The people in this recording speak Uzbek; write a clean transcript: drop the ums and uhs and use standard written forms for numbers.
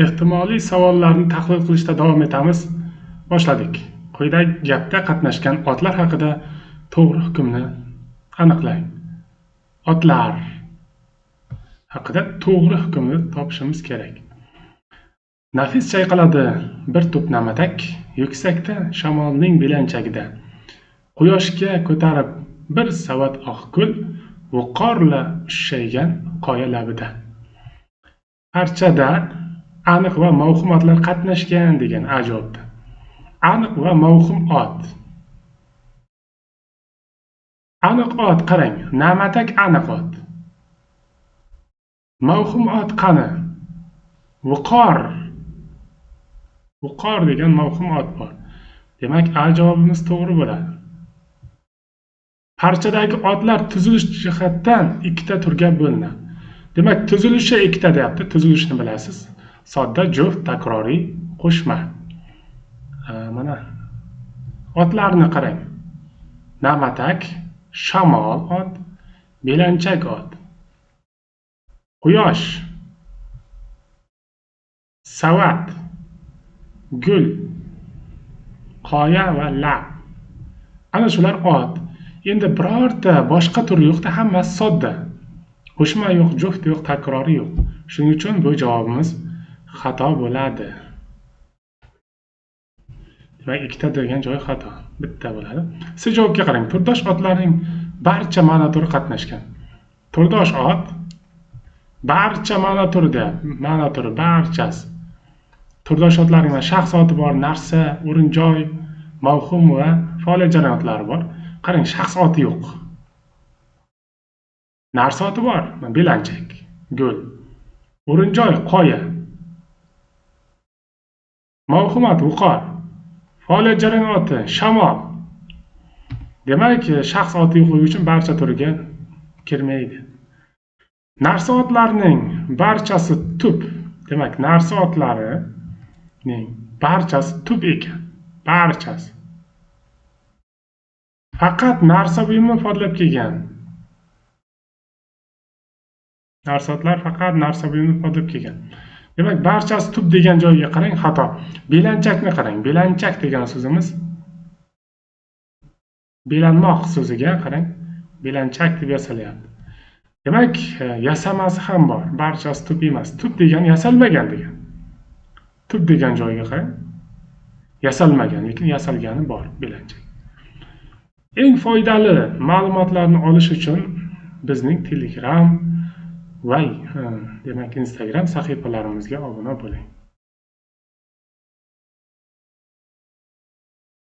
Ehtimoliy savollarni tahlil qilishda davom etamiz. Boshladik. Quyidagi gapda qatnashgan otlar haqida to'g'ri hukmni aniqlang. Otlar haqida to'g'ri hukmni topishimiz kerak. Nafis chayqaladi bir tup namatak, yuksakda shamolning belanchagida. Quyoshga ko'tarib bir savat oq gul, viqorla ushshaygan qoya labida. Parchada aniq va mavhum otlar qatnashgan degan ajobda. Aniq va mavhum ot. Aniq ot qarang, namatak aniq ot. Mavhum ot qani? Viqor. Viqor degan mavhum ot bor. Demak, javobimiz to'g'ri bo'ladi. Parchadagi otlar tuzilish jihatdan ikkita turga bo'linadi. Demak, tuzilishi ikkita deyapti. Tuzilishni bilasiz. Sodda, juft, takroriy, qo'shma. Mana otlarni qarang. Namatak, shamol ot, belanchak ot. Quyosh, savat, gul, qoya va lab. Ana shular ot. Endi birorta boshqa tur yo'qda, hammasi sodda. Qo'shma yo'q, juft yo'q, takrori yo'q. Shuning uchun bu javobimiz xato bo'ladi. Demak, ikkita degan joyi xato, bitta bo'ladi. Siz javobga qarang. Turdosh otlarning barcha ma'no turi qatnashgan. Turdosh ot barcha ma'no turida, ma'no turi barchasi. Turdosh otlarning shaxs oti bor, narsa, o'rin joy, mavhum va faoliyat jarayotlari bor. Qarang, shaxs oti yo'q. Narsa oti bor, belanchak, gul. O'rin joy, qoya. Mavhum ot, viqor. Faoliyat jarayonoti, shamol. Demak, shaxs oti yo'qligi uchun barcha turiga kirmaydi. Narsa otlarining barchasi tub. Demak, narsa otlarining barchasi tub ekan. Barchasi. Faqat narsa buyumni ifodalab kelgan. Narsa otlar faqat narsa buyumni ifodalab kelgan. Demak, barchasi tub degan joyga qarang, xato. Belanchakni qarang. Belanchak degan so'zimiz belanmoq so'ziga qarang. Belanchak deb yasalyapti. Demak, yasamasi ham bor. Barchasi tub emas. Tub degan yasalmagan degan. Tub degan joyga qarang. Yasalmagan, lekin yasalgani bor belanchak. Eng foydali ma'lumotlarni olish uchun bizning Telegram va demak Instagram sahifalarimizga obuna bo'ling.